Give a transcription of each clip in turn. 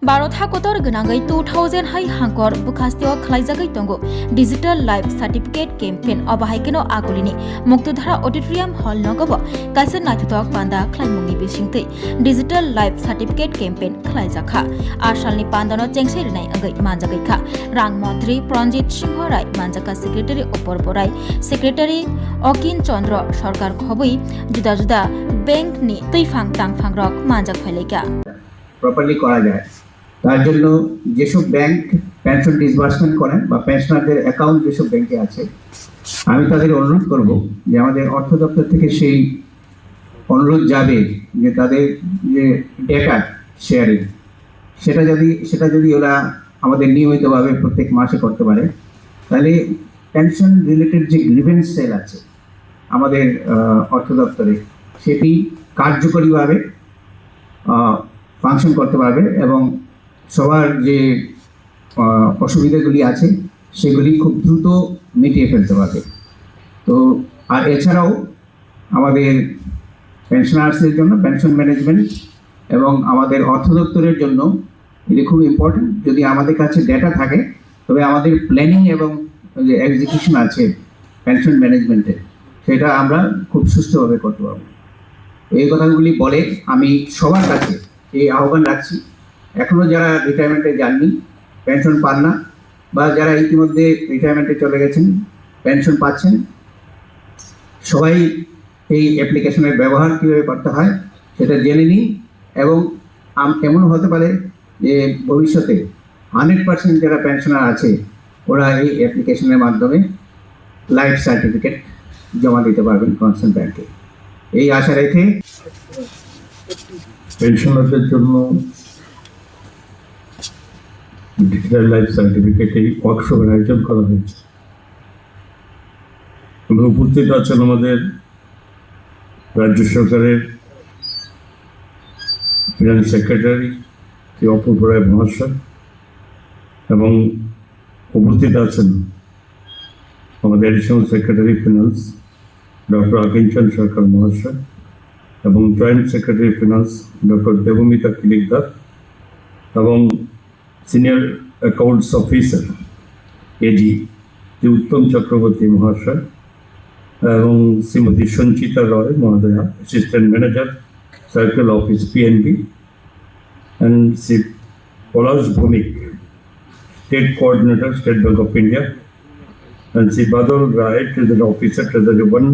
भारत हाकोतर गनांगै 2000 हाई हांकर बुखास्तियाव खलाइजागै दंगो डिजिटल लाइफ सर्टिफिकेट कैम्पेन अबाहायकेनो आगुलिनि मुक्तधारा ऑडिटोरियम हॉल नगब काइसा नायथुतक पांदा खलाइमुंनि बिसिंथै डिजिटल लाइफ सर्टिफिकेट कैम्पेन खलाइजाखा आसालनि पांदानो चेंगसै रिनाय अंगै मानजागैखा रां मंत्री प्रंजित सिंह राय मानजाका सेक्रेटारि अपर बराय सेक्रेटारि अकिन चंद्र सरकार खबै जुदा जुदा बैंक नि तैफां तांफां रक मानजाक फैलाइका প্রপারলি করা যায় তার জন্য যেসব ব্যাংক পেনশন ডিসবার্সমেন্ট করেন বা পেনশনারদের অ্যাকাউন্ট যেসব ব্যাংকে আছে আমি তাদের অনুরোধ করব যে আমাদের অর্থ দপ্তর থেকে সেই অনুরোধ যাবে যে তাদের যে ডেটা শেয়ারিং সেটা যদি ওরা আমাদের নিয়মিতভাবে প্রত্যেক মাসে করতে পারে তাহলে পেনশন রিলেটেড যে গ্রিভেন্স সেল আছে আমাদের অর্থ দপ্তরে সেটি কার্যকরীভাবে ফাংশন করতে পারবে এবং সবার যে অসুবিধাগুলি আছে সেগুলি খুব দ্রুত মিটিয়ে ফেলতে পারবে। তো আর এছাড়াও আমাদের পেনশনার্সদের জন্য পেনশন ম্যানেজমেন্ট এবং আমাদের অর্থ দপ্তরের জন্য এটি খুব ইম্পর্টেন্ট। যদি আমাদের কাছে ডেটা থাকে তবে আমাদের প্ল্যানিং এবং যে এক্সিকিউশন আছে পেনশন ম্যানেজমেন্টে সেটা আমরা খুব সুষ্ঠুভাবে করতে পারবো। এই কথাগুলি বলে আমি সবার কাছে এই আহ্বান রাখছি, এখনও যারা রিটায়ারমেন্টে যাননি, পেনশন পান না, বা যারা ইতিমধ্যে রিটায়ারমেন্টে চলে গেছেন পেনশন পাচ্ছেন, সবাই এই অ্যাপ্লিকেশনের ব্যবহার কীভাবে করতে হয় সেটা জেনে নিন। এবং এমনও হতে পারে যে ভবিষ্যতে 100% যারা পেনশনার আছে ওরা এই অ্যাপ্লিকেশনের মাধ্যমে লাইফ সার্টিফিকেট জমা দিতে পারবেন কনসার্ন ব্যাংকে। এই আশা রেখে পেনশনারদের জন্য ডিজিটাল লাইফ সার্টিফিকেট এই ওয়ার্কশপের আয়োজন করা হয়েছে এবং উপস্থিত আছেন আমাদের রাজ্য সরকারের ফিনান্স সেক্রেটারি শ্রী অপূর্ব রায় মহাশয় এবং উপস্থিত আছেন আমাদের additional secretary finance doctor Akinchan Sarkar মহাশয় এবং joint secretary finance doctor Debmita Kilikdar এবং senior accounts officer AG Shri Uttam Chakraborty মহাশয় এবং শ্রীমতী সঞ্চিতা রয় মহোদয়া assistant manager circle office PNB and Shri Palash Bhowmik state coordinator State Bank of India and Shri Badal Roy treasury officer treasury 1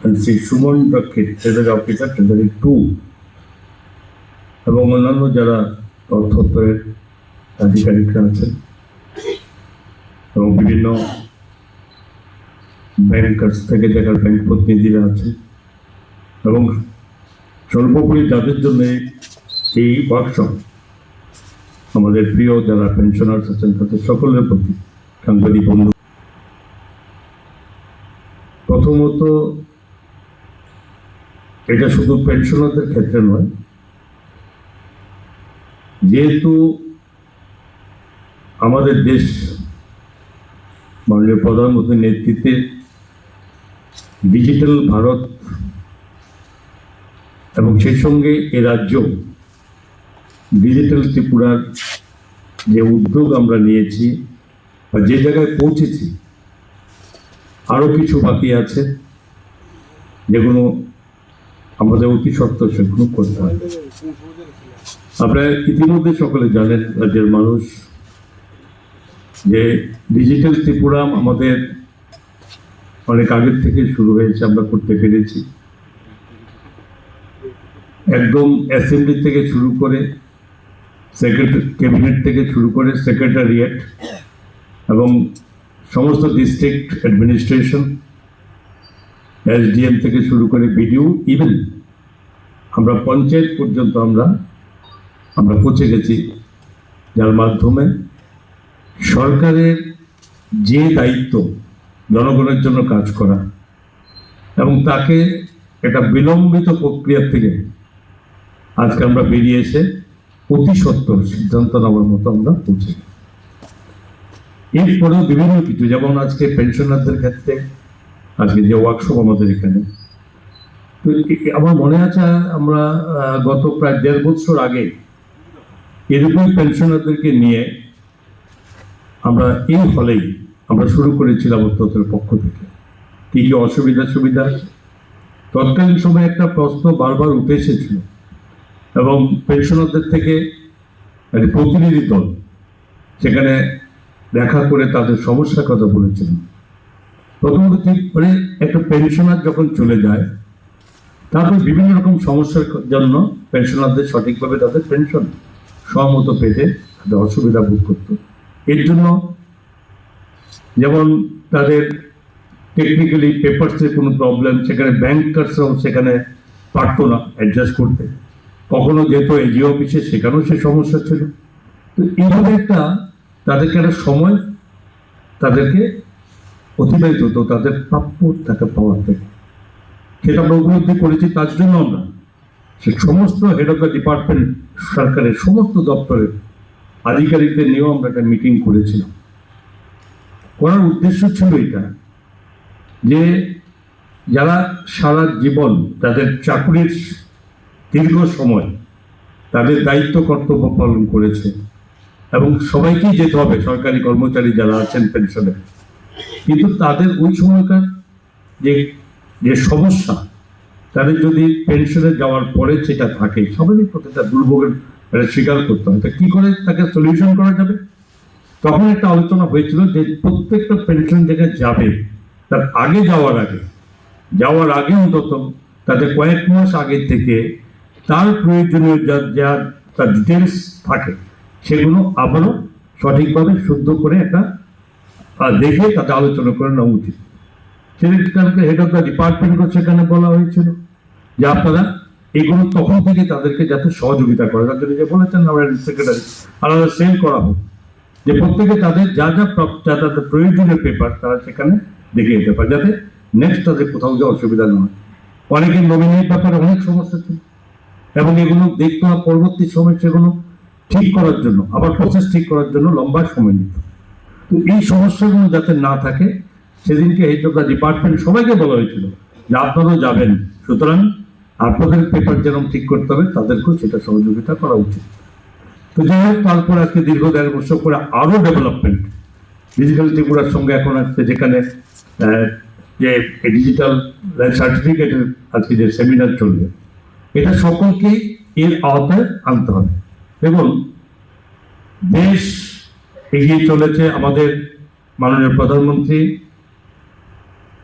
and Shri Suman Rakshit treasury officer treasury 2 এবং অন্যান্য যারা অর্থ দপ্তরের আধিকারিকরা আছেন এবং বিভিন্ন ব্যাংকার্স থেকে যারা ব্যাংক প্রতিনিধিরা আছেন এবং সর্বোপরি যাদের জন্য এই ওয়ার্কশপ আমাদের প্রিয় যারা পেনশনার্স আছেন তাদের সকলের প্রতি সাংবাদিক বন্ধু। প্রথমত এটা শুধু পেনশনারদের ক্ষেত্রে নয়, যেহেতু আমাদের দেশ মাননীয় প্রধানমন্ত্রীর নেতৃত্বে ডিজিটাল ভারত এবং সেই সঙ্গে এ রাজ্য ডিজিটাল ত্রিপুরার যে উদ্যোগ আমরা নিয়েছি বা যে জায়গায় পৌঁছেছি, আরও কিছু বাকি আছে যেগুলো আমাদের অতি সত্ত্বর সেগুলো করতে হয়। আপনারা ইতিমধ্যে সকলে জানেন রাজ্যের মানুষ যে ডিজিটাল ত্রিপুরা আমাদের অনেক আগের থেকে শুরু হয়েছে, আমরা করতে পেরেছি। একদম অ্যাসেম্বলি থেকে শুরু করে ক্যাবিনেট থেকে শুরু করে সেক্রেটারিয়েট এবং সমস্ত ডিস্ট্রিক্ট অ্যাডমিনিস্ট্রেশন এসডিএম থেকে শুরু করে বিডিও ইভেন আমরা পঞ্চায়েত পর্যন্ত আমরা পৌঁছে গেছি, যার মাধ্যমে সরকারের যে দায়িত্ব জনগণের জন্য কাজ করা এবং তাকে একটা বিলম্বিত প্রক্রিয়া থেকে আজকে আমরা বেরিয়ে এসে অতি সত্ত্বর সিদ্ধান্ত নেওয়ার মতো আমরা পৌঁছে গেছি। এরপরেও বিভিন্ন কিছু, যেমন আজকে পেনশনারদের ক্ষেত্রে আজকে যে ওয়ার্কশপ আমাদের এখানে, তো আমার মনে আছে আমরা গত প্রায় 1.5 বছর আগে এরকম পেনশনারদেরকে নিয়ে আমরা এই হলেই আমরা শুরু করেছিলাম অত্যন্তের পক্ষ থেকে কি কি সুবিধা আছে। তৎকালীন সময়ে একটা প্রশ্ন বারবার উঠে এসেছিল এবং পেনশনারদের থেকে একটা প্রতিনিধি দল সেখানে দেখা করে তাদের সমস্যার কথা বলেছিলেন। প্রথমত ঠিক করে একটা পেনশনার যখন চলে যায় তারপর বিভিন্ন রকম সমস্যার জন্য পেনশনারদের সঠিকভাবে তাদের পেনশন সমত পেতে তাদের অসুবিধা বোধ করত। এর জন্য যেমন তাদের টেকনিক্যালি পেপারসের কোনো প্রবলেম, সেখানে ব্যাংকার্সরাও সেখানে পারতো না অ্যাডজাস্ট করতে, কখনো যেত এজি অফিসে সেখানেও সে সমস্যা ছিল। তো এইভাবে তাদেরকে একটা সময় তাদেরকে অতিবাহিত হতো তাদের প্রাপ্য টাকা পাওয়ার থেকে, সেটা আমরা উপলব্ধি করেছি। তার জন্য আমরা সে সমস্ত হেড অফ দ্য ডিপার্টমেন্ট সরকারের সমস্ত দপ্তরের আধিকারিকদের নিয়েও আমরা একটা মিটিং করেছিলাম। করার উদ্দেশ্য ছিল এটা যে যারা সারা জীবন তাদের চাকরির দীর্ঘ সময় তাদের দায়িত্ব কর্তব্য পালন করেছে এবং সবাইকেই যেতে হবে, সরকারি কর্মচারী যারা আছেন পেনশনে, কিন্তু তাদের ওই সময়কার যে সমস্যা তাদের যদি পেনশনে যাওয়ার পরে সেটা থাকে, সবারই প্রতিটা দুর্ভোগের স্বীকার করতে হয়। তা কি করে তাকে সলিউশন করা যাবে? তখন একটা আলোচনা হয়েছিল যে প্রত্যেকটা পেনশন জায়গায় যাবে তার আগে যাওয়ার আগে অন্তত তাদের কয়েক মাস আগে থেকে তার প্রয়োজনীয় যা তার ডিটেলস থাকে সেগুলো আবারও সঠিকভাবে শুদ্ধ করে একটা দেখে তাতে আলোচনা করে নেওয়া উচিত। সেখানে হেড অফ দ্য ডিপার্টমেন্টও সেখানে বলা হয়েছিল যে আপনারা এগুলো তখন থেকে তাদেরকে যাতে সহযোগিতা করে, তাদের যে বলেছেন আমরা সেক্রেটারি আলাদা সেল করা হোক, যে প্রত্যেকে তাদের যা তাদের প্রয়োজনীয় পেপার তারা সেখানে দেখে যেতে পারে, যাতে নেক্সট তাদের কোথাও যে অসুবিধা না হয়। অনেকের নমিনির ব্যাপারে অনেক সমস্যা ছিল এবং এগুলো দেখতে হয় পরবর্তী সময় সেগুলো ঠিক করার জন্য, আবার প্রসেস ঠিক করার জন্য লম্বা সময় নিত। তো এই সমস্যাগুলো যাতে না থাকে সেদিনকে হেড অফ দ্য ডিপার্টমেন্ট সবাইকে বলা হয়েছিল যে আপনারাও যাবেন, সুতরাং আপনাদের পেপার যেরকম ঠিক করতে হবে তাদেরকেও সেটা সহযোগিতা করা উচিত। তো যাই হোক, তারপর আজকে দীর্ঘ 1.5 বছর করে আরো ডেভেলপমেন্ট ডিজিটাল ত্রিপুরার সঙ্গে এখন আসছে, যেখানে যে ডিজিটাল সার্টিফিকেটের আজকে যে সেমিনার চলবে, এটা সকলকেই এর আওতায় আনতে হবে। এবং দেশ এগিয়ে চলেছে, আমাদের মাননীয় প্রধানমন্ত্রী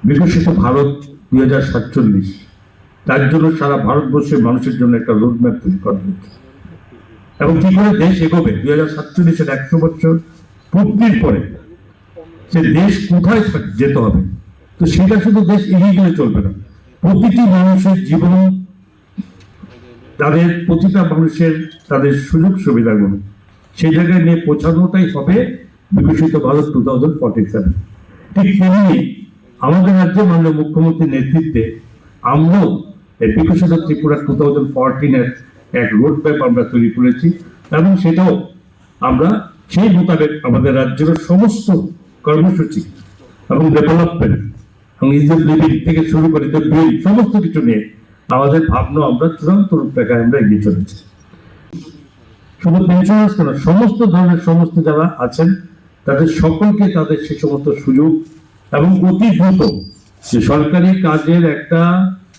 বিকশিত ভারত 2047, তার জন্য সারা ভারতবর্ষের মানুষের জন্য একটা রোডম্যাপ তৈরি করা হয়েছে এবং কি করে দেশ এগোবে 2047-এর 100 বছর পূর্তির পরে সে দেশ কোথায় যেতে হবে। তো সেটা শুধু দেশ এগিয়ে গেলে চলবে না, প্রতিটি মানুষের জীবন, প্রতিটা মানুষের তাদের সুযোগ সুবিধাগুলো সেই জায়গায় নিয়ে পৌঁছানোটাই হবে বিকশিত ভারত 2047। ঠিক তেমনি আমাদের রাজ্যে মাননীয় মুখ্যমন্ত্রীর নেতৃত্বে আমরাও এই বিকশিত ত্রিপুরা 2014-এর এক রোড ম্যাপ আমরা তৈরি করেছি এবং সেটাও আমরা সেই মোতাবেক আমাদের রাজ্যের সমস্ত কর্মসূচি এবং ডেভেলপমেন্ট এবং ইজ অফ লিভিং থেকে শুরু করে সমস্ত কিছু নিয়ে আমাদের ভাবনা আমরা চূড়ান্ত রূপরেখায় আমরা এগিয়ে চলেছি। শুধু পেনশনার্স কেন, সমস্ত ধরনের সমস্ত যারা আছেন তাদের সকলকে তাদের সে সমস্ত সুযোগ এবং অতি দ্রুত যে সরকারি কাজের একটা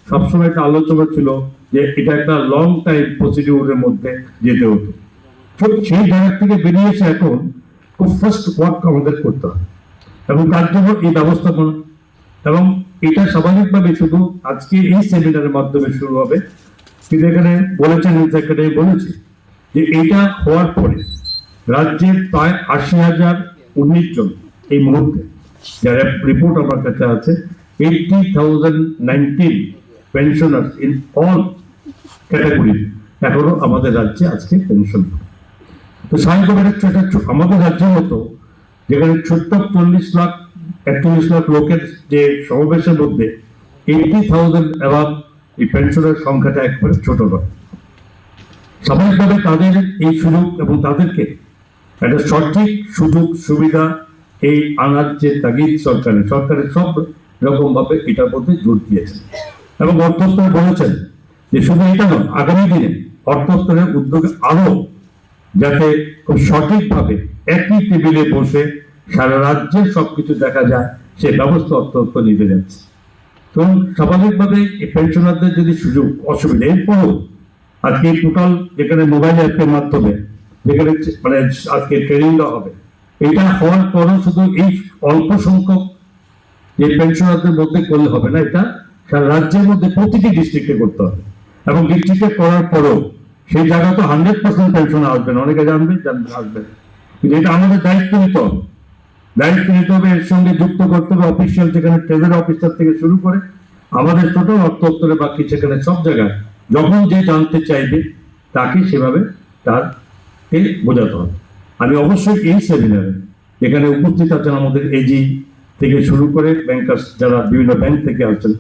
সবসময় একটা আলোচনা ছিল যে এটা একটা লং টাইম প্রসিডিউরের মধ্যে যেতে হতো, সেই জায়গা থেকে বেরিয়ে এসে এখন খুব ফার্স্ট ওয়ার্ক আমাদের করতে হয় এবং তার জন্য এই ব্যবস্থাপনা এবং এটা স্বাভাবিকভাবে শুধু আজকে এই সেমিনারের মাধ্যমে শুরু হবে, কিন্তু এখানে বলেছেন সেক্রেটারি বলেছে যে এটা হওয়ার পরে রাজ্যের প্রায় 80,019 জন এই মুহূর্তে যারা রিপোর্ট আমার কাছে আছে 80,019 পেনশনার্স ইন অল ক্যাটাগরি এখনো আমাদের রাজ্যে আজকে পেনশন। তো স্বাভাবিকভাবে আমাদের রাজ্যের মতো যেখানে ছোট্ট 41 লাখ লোকের যে সমাবেশের মধ্যে 80,000 অ্যাভাব এই পেনশনের সংখ্যাটা একবারে ছোট নয়। স্বাভাবিকভাবে তাদের এই সুযোগ এবং তাদেরকে একটা সঠিক সুযোগ সুবিধা এই আনার যে তাগিদ সরকারের সব রকম ভাবে এটার মধ্যে জোর দিয়েছে এবং অর্থ দপ্তর বলেছেন যে শুধু এটা নয়, আগামী দিনে অর্থ দপ্তরের উদ্যোগে আরো যাতে খুব সঠিকভাবে একই টেবিলে বসে সারা রাজ্যে সবকিছু দেখা যায়, সে ব্যবস্থা অত্যন্ত নিতে যাচ্ছে। তো স্বাভাবিকভাবে এই পেনশনারদের যদি সুযোগ অসুবিধা, এরপরও আজকে টোটাল যেখানে মোবাইল অ্যাপের মাধ্যমে যেখানে মানে আজকে ট্রেনিং দেওয়া হবে, এটা হওয়ার পরও শুধু এই অল্প সংখ্যক যে পেনশনারদের মধ্যে করলে হবে না, এটা সারা রাজ্যের মধ্যে প্রতিটি ডিস্ট্রিক্টে করতে হবে। এবং ডিস্ট্রিক্টে করার পরও সেই জায়গা তো 100% পেনশন আসবে না, অনেকে জানবেন আসবে, কিন্তু এটা আমাদের দায়িত্ব নিতে হবে। দায়িত্ব নিতে হবে, এর সঙ্গে যুক্ত করতে হবে অফিসিয়াল, যেখানে ট্রেজারি অফিসার থেকে শুরু করে আমাদের টোটাল অর্থ দপ্তরে বাকি সেখানে সব জায়গায় যখন যে জানতে চাইবে তাকে সেভাবে তারকে বোঝাতে হবে। আমি অবশ্যই এই সেমিনারে যেখানে উপস্থিত আছেন আমাদের এজি থেকে শুরু করে ব্যাংকার্স যারা বিভিন্ন ব্যাংক থেকে আসছেন,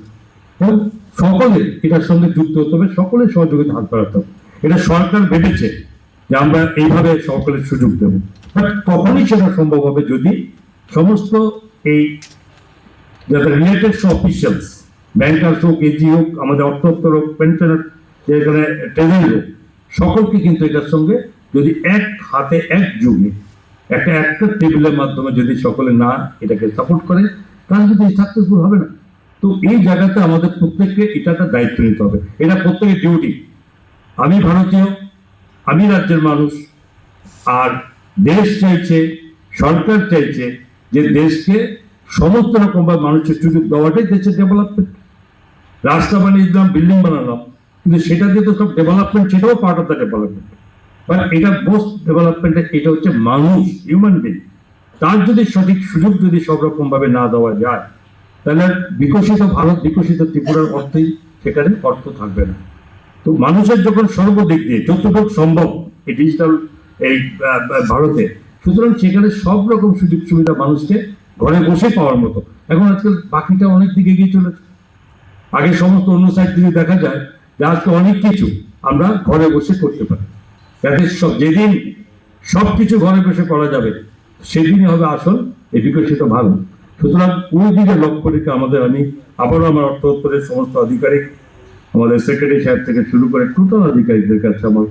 এবং সকলে এটার সঙ্গে যুক্ত হতে হবে, সকলের সহযোগিতা হাত বাড়াতে হবে। এটা সরকার ভেবেছে যে আমরা এইভাবে সকলের সুযোগ দেব, বাট তখনই সেটা সম্ভব হবে যদি সমস্ত এই যাদের রিলেটেড অফিসিয়ালস, ব্যাংকার্স হোক, এজি হোক, আমাদের অর্থ দপ্তর হোক, পেনশনার যেখানে ট্রেজারি হোক, সকলকে কিন্তু এটার সঙ্গে যদি এক হাতে এক যুগে একটা টেবিলের মাধ্যমে যদি সকলে না এটাকে সাপোর্ট করে, তাহলে কিন্তু সাকসেসফুল হবে না। তো এই জায়গাতে আমাদের প্রত্যেককে এটা একটা দায়িত্ব নিতে হবে, এটা প্রত্যেকের ডিউটি। আমি ভারতীয়, আমি রাজ্যের মানুষ, আর দেশ চাইছে, সরকার চাইছে যে দেশকে সমস্ত রকম বা মানুষের সুযোগ দেওয়াটাই দেশের ডেভেলপমেন্ট। রাস্তা বানিয়ে দিলাম, বিল্ডিং বানালাম, কিন্তু সেটা দিয়ে তো সব ডেভেলপমেন্ট, সেটাও part of the development. But এটা মোস্ট ডেভেলপমেন্ট, এটা হচ্ছে মানুষ, হিউম্যান বিং। তার যদি সঠিক সুযোগ যদি সব রকম ভাবে না দেওয়া যায়, তাহলে বিকশিত ভারত, বিকশিত ত্রিপুরার অর্থেই সেখানে অর্থ থাকবে না। তো মানুষের যখন সর্বদিক দিয়ে যতটুকু সম্ভব এই ডিজিটাল এই ভারতে, সুতরাং সেখানে সব রকম সুযোগ সুবিধা মানুষকে ঘরে বসে পাওয়ার মতো। এখন আজকাল বাকিটা অনেক দিকে এগিয়ে চলেছে। আগে সমস্ত অন্য সাইড থেকে দেখা যায় যে আজকে অনেক কিছু আমরা ঘরে বসে করতে পারি, যাতে যেদিন সবকিছু ঘরে বসে করা যাবে সেদিনই হবে আসল এই বিকশিত ভারত। সুতরাং ওই দিকে লক্ষ্য রেখে আমি আবারও আমার অর্থ দপ্তরের সমস্ত আধিকারিক, আমাদের সেক্রেটারি সাহেব থেকে শুরু করে টোটাল আধিকারিকদের কাছে আমার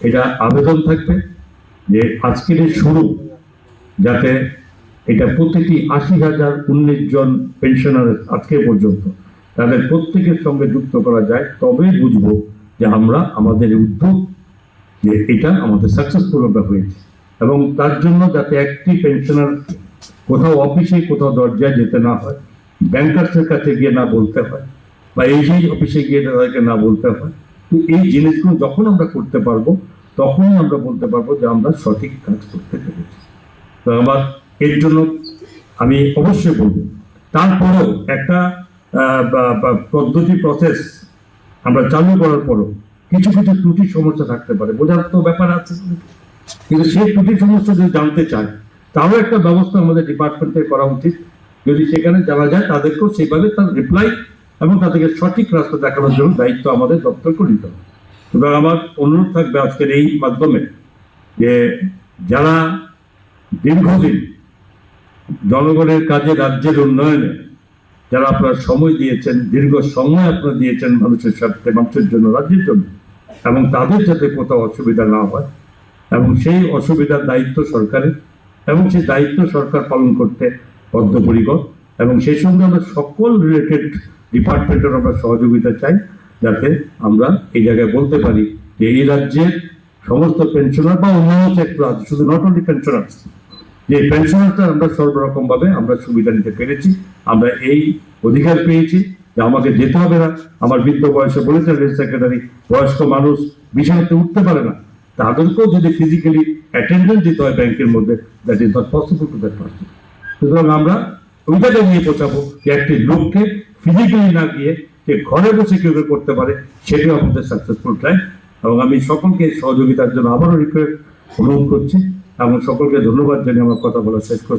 এটা আবেদন থাকবে যে আজকের এই শুরু যাতে এটা প্রত্যেকটি 80,019 জন পেনশনার আজকে পর্যন্ত তাদের প্রত্যেকের সঙ্গে যুক্ত করা যায়, তবেই বুঝবো যে আমরা আমাদের উদ্যোগ যে এটা আমাদের সাকসেসফুল হয়েছে। এবং তার জন্য যাতে একটি পেনশনার কোথাও অফিসে, কোথাও দরজায় যেতে না হয়, ব্যাংকার্সের কাছে গিয়ে না বলতে হয়, বা এই অফিসে গিয়ে তাদেরকে না বলতে হয়। তো এই জিনিসগুলো যখন আমরা করতে পারবো, তখনই আমরা বলতে পারবো যে আমরা সঠিক কাজ করতে পেরেছি। তো আমার এর জন্য আমি অবশ্যই বলবো, তারপরেও একটা পদ্ধতি প্রসেস আমরা চালু করার পরও কিছু কিছু ত্রুটি সমস্যা থাকতে পারে, বোঝার তো ব্যাপার আছে, কিন্তু সেই ত্রুটি সমস্যা যদি জানতে চায়, তারও একটা ব্যবস্থা আমাদের ডিপার্টমেন্টে করা উচিত। যদি সেখানে জানা যায়, তাদেরকেও সেইভাবে তার রিপ্লাই এবং তাদেরকে সঠিক রাস্তা দেখানোর জন্য দায়িত্ব আমাদের দপ্তরকে নিতে হবে। সুতরাং আমার অনুরোধ থাকবে আজকের এই মাধ্যমে যে যারা দীর্ঘদিন জনগণের কাজে, রাজ্যের উন্নয়নে যারা আপনারা সময় দিয়েছেন, দীর্ঘ সময় আপনারা দিয়েছেন মানুষের স্বার্থে, মানুষের জন্য, রাজ্যের জন্য, এবং তাদের যাতে কোথাও অসুবিধা না হয়, এবং সেই অসুবিধার দায়িত্ব সরকারের, এবং সেই দায়িত্ব সরকার পালন করতে বদ্ধপরিকর। এবং সেই সঙ্গে আমরা সকল রিলেটেড ডিপার্টমেন্টের আমরা সহযোগিতা চাই, যাতে আমরা এই জায়গায় বলতে পারি যে এই রাজ্যের সমস্ত পেনশনার বা অন্যান্য সেক্টর আছে, শুধু নট অনলি পেনশনার, যে পেনশনারটা আমরা সর্বরকম ভাবে আমরা সুবিধা নিতে পেরেছি, আমরা এই অধিকার পেয়েছি যে আমাকে যেতে হবে না। আমার বৃদ্ধ বয়সে বলেছেন রেল সেক্রেটারি, বয়স্ক মানুষ বিছানাতে উঠতে পারে না, তাদেরকেও যদি ফিজিক্যালি অ্যাটেন্ডেন্স দিতে হয় ব্যাংকের মধ্যে, that is not possible to that person. সুতরাং আমরা ওই জায়গায় নিয়ে পৌঁছাবো যে একটি লোককে ফিজিক্যালি না গিয়ে যে ঘরে বসে কেউ করতে পারে, সেটাই আমাদের সাকসেসফুল ট্রাই। এবং আমি সকলকে সহযোগিতার জন্য আবারও অনুরোধ করছি, এবং সকলকে ধন্যবাদ জানিয়ে আমার কথা বলা শেষ করছি।